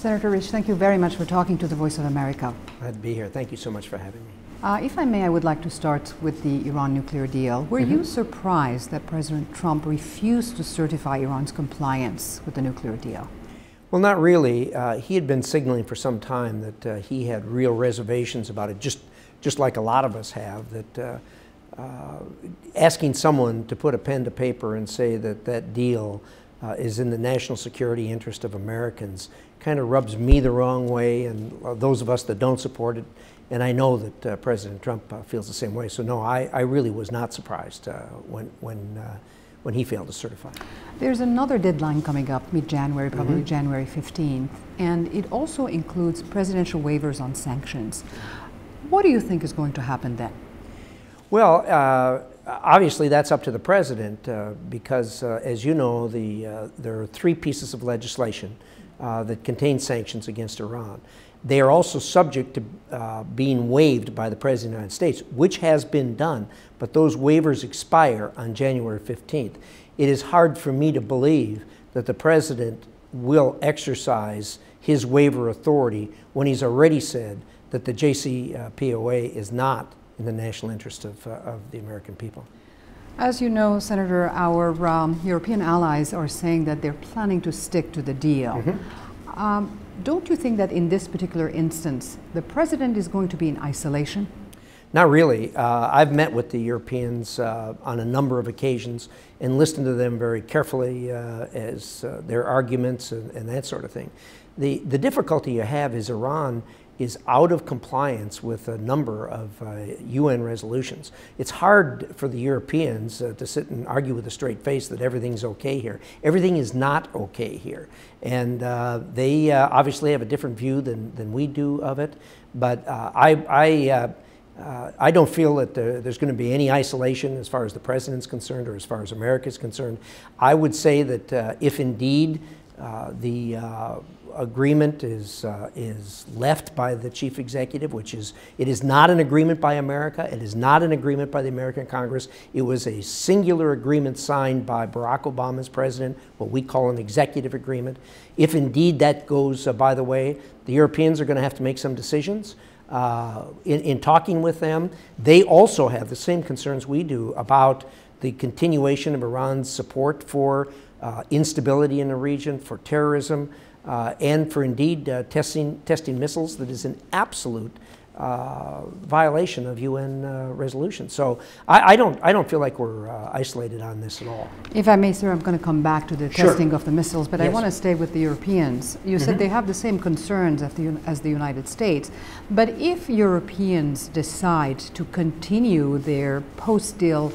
Senator Risch, thank you very much for talking to the Voice of America. Glad to be here. Thank you so much for having me. If I may, I would like to start with the Iran nuclear deal. Were you surprised that President Trump refused to certify Iran's compliance with the nuclear deal? Well, not really. He had been signaling for some time that he had real reservations about it, just like a lot of us have, that asking someone to put a pen to paper and say that that deal is in the national security interest of Americans kind of rubs me the wrong way, and those of us that don't support it. And I know that President Trump feels the same way. So no, I really was not surprised when he failed to certify. There's another deadline coming up mid-January, probably January 15th, and it also includes presidential waivers on sanctions. What do you think is going to happen then? Well, obviously that's up to the president because, as you know, there are 3 pieces of legislation that contain sanctions against Iran. They are also subject to being waived by the President of the United States, which has been done, but those waivers expire on January 15th. It is hard for me to believe that the President will exercise his waiver authority when he's already said that the JCPOA is not in the national interest of the American people. As you know, Senator, our European allies are saying that they're planning to stick to the deal. Don't you think that in this particular instance, the president is going to be in isolation? Not really. I've met with the Europeans on a number of occasions and listened to them very carefully as their arguments and that sort of thing. The difficulty you have is Iran is out of compliance with a number of UN resolutions. It's hard for the Europeans to sit and argue with a straight face that everything's okay here. Everything is not okay here. And they obviously have a different view than we do of it. But I don't feel that there's going to be any isolation as far as the president's concerned or as far as America is concerned. I would say that if indeed the agreement is left by the chief executive, which is, it is not an agreement by America, it is not an agreement by the American Congress, it was a singular agreement signed by Barack Obama as president, what we call an executive agreement. If indeed that goes by the way, the Europeans are going to have to make some decisions. In talking with them, they also have the same concerns we do about the continuation of Iran's support for instability in the region, for terrorism, and for indeed testing missiles that is an absolute violation of UN resolutions. So I don't feel like we're isolated on this at all. If I may, sir, I'm going to come back to the testing of the missiles, but yes. I want to stay with the Europeans. You said they have the same concerns as the United States, but if Europeans decide to continue their post-deal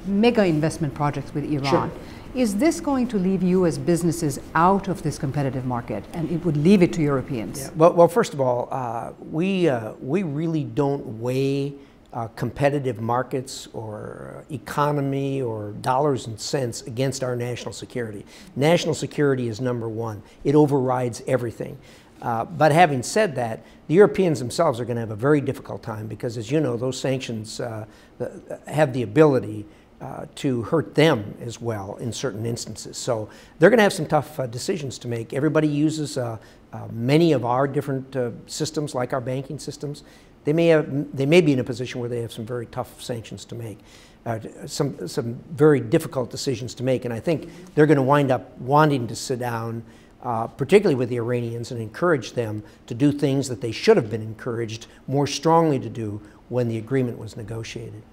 mega investment projects with Iran, is this going to leave you as businesses out of this competitive market, and it would leave it to Europeans? Yeah. Well, first of all, we really don't weigh competitive markets or economy or dollars and cents against our national security. National security is number one. It overrides everything. But having said that, the Europeans themselves are going to have a very difficult time because, as you know, those sanctions have the ability to hurt them as well in certain instances. So they're going to have some tough decisions to make. Everybody uses many of our different systems, like our banking systems. They may be in a position where they have some very tough sanctions to make, some very difficult decisions to make. And I think they're going to wind up wanting to sit down, particularly with the Iranians, and encourage them to do things that they should have been encouraged more strongly to do when the agreement was negotiated.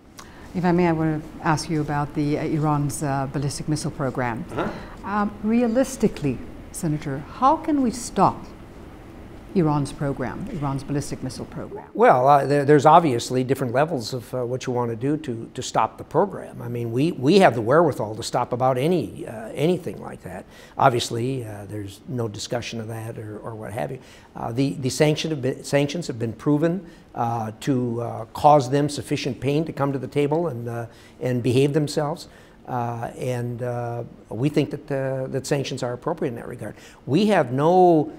If I may, I want to ask you about the Iran's ballistic missile program. Realistically, Senator, how can we stop Iran's program, Iran's ballistic missile program? Well, there's obviously different levels of what you want to do to stop the program. I mean, we have the wherewithal to stop about anything like that. Obviously, there's no discussion of that or what have you. The sanctions have been proven to cause them sufficient pain to come to the table and behave themselves. We think that sanctions are appropriate in that regard. We have no,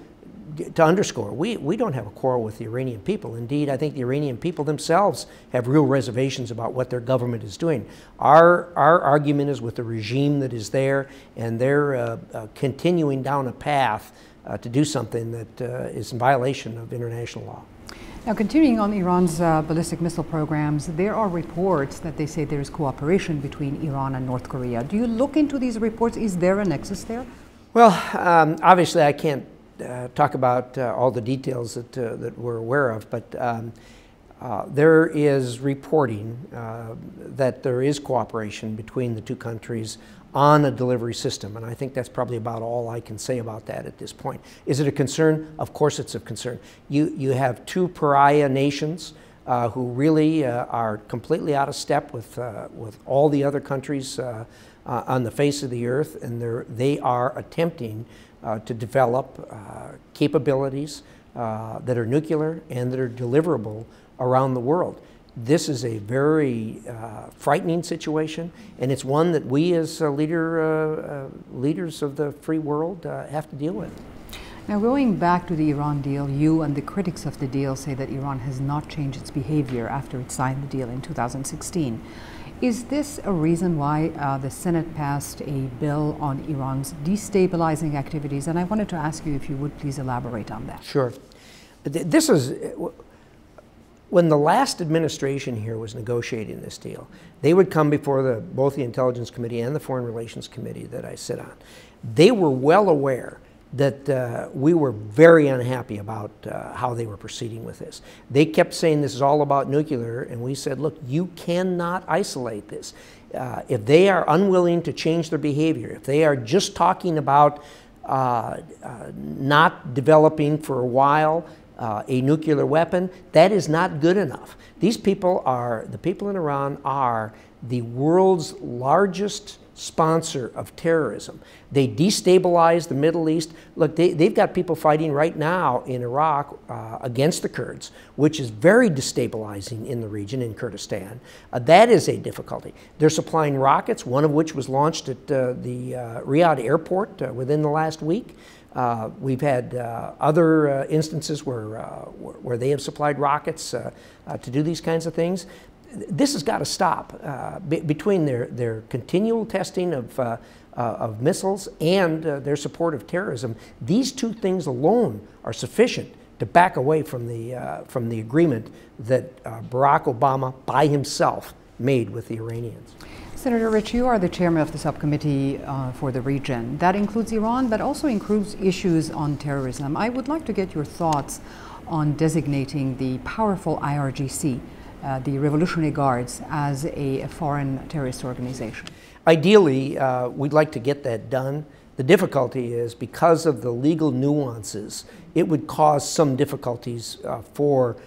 to underscore, we don't have a quarrel with the Iranian people. Indeed, I think the Iranian people themselves have real reservations about what their government is doing. Our argument is with the regime that is there, and they're continuing down a path to do something that is in violation of international law. Now, continuing on Iran's ballistic missile programs, there are reports that they say there is cooperation between Iran and North Korea. Do you look into these reports? Is there a nexus there? Well, obviously I can't talk about all the details that we're aware of, but there is reporting that there is cooperation between the two countries on a delivery system, and I think that's probably about all I can say about that at this point. Is it a concern? Of course it's a concern. You have two pariah nations who really are completely out of step with all the other countries on the face of the earth, and they are attempting to develop capabilities that are nuclear and that are deliverable around the world. This is a very frightening situation, and it's one that we as leaders of the free world have to deal with. Now, going back to the Iran deal, you and the critics of the deal say that Iran has not changed its behavior after it signed the deal in 2016. Is this a reason why the Senate passed a bill on Iran's destabilizing activities? And I wanted to ask you if you would please elaborate on that. Sure. This is, when the last administration here was negotiating this deal, they would come before both the Intelligence Committee and the Foreign Relations Committee that I sit on. They were well aware that we were very unhappy about how they were proceeding with this. They kept saying this is all about nuclear, and we said, look, you cannot isolate this. If they are unwilling to change their behavior, if they are just talking about not developing for a while a nuclear weapon, that is not good enough. These people are, the people in Iran are the world's largest sponsor of terrorism. They destabilize the Middle East. Look, they've got people fighting right now in Iraq against the Kurds, which is very destabilizing in the region, in Kurdistan. That is a difficulty. They're supplying rockets, one of which was launched at the Riyadh airport within the last week. We've had other instances where they have supplied rockets to do these kinds of things. This has got to stop. Between their continual testing of missiles and their support of terrorism, these two things alone are sufficient to back away from the agreement that Barack Obama by himself made with the Iranians. Senator Risch, you are the chairman of the subcommittee for the region. That includes Iran, but also includes issues on terrorism. I would like to get your thoughts on designating the powerful IRGC, the Revolutionary Guards, as a foreign terrorist organization. Ideally, we'd like to get that done. The difficulty is because of the legal nuances, it would cause some difficulties for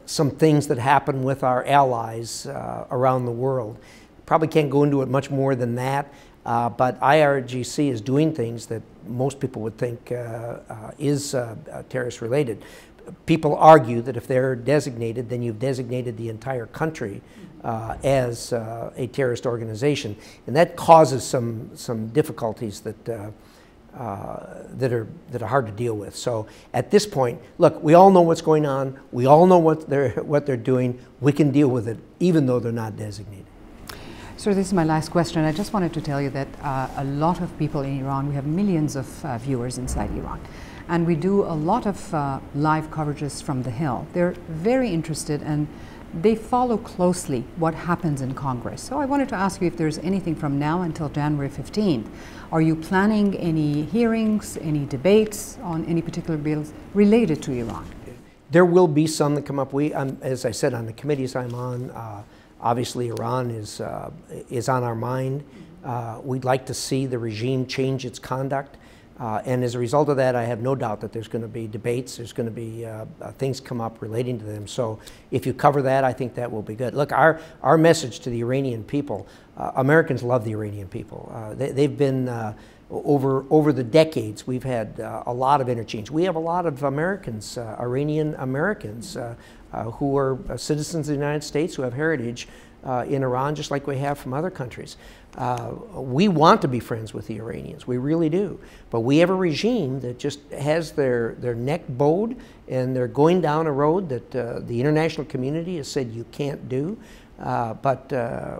some things that happen with our allies around the world. Probably can't go into it much more than that, but IRGC is doing things that most people would think is terrorist related. People argue that if they're designated, then you've designated the entire country as a terrorist organization, and that causes some difficulties that are hard to deal with. So at this point, look, we all know what's going on. We all know what they're doing. We can deal with it, even though they're not designated. So this is my last question. I just wanted to tell you that a lot of people in Iran, we have millions of viewers inside Iran, and we do a lot of live coverages from the Hill. They're very interested and they follow closely what happens in Congress. So I wanted to ask you if there's anything from now until January 15th. Are you planning any hearings, any debates on any particular bills related to Iran? There will be some that come up. As I said, on the committees I'm on, obviously Iran is on our mind. We'd like to see the regime change its conduct. And as a result of that, I have no doubt that there's going to be debates, there's going to be things come up relating to them. So if you cover that, I think that will be good. Look, our message to the Iranian people, Americans love the Iranian people. They've been, over the decades, we've had a lot of interchange. We have a lot of Americans, Iranian Americans, who are citizens of the United States, who have heritage in Iran, just like we have from other countries. We want to be friends with the Iranians, we really do. But we have a regime that just has their neck bowed, and they're going down a road that the international community has said you can't do. But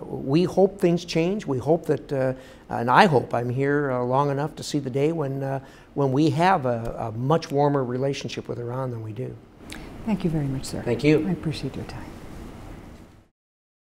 we hope things change. We hope that, and I hope I'm here long enough to see the day when we have a much warmer relationship with Iran than we do. Thank you very much, sir. Thank you. I appreciate your time.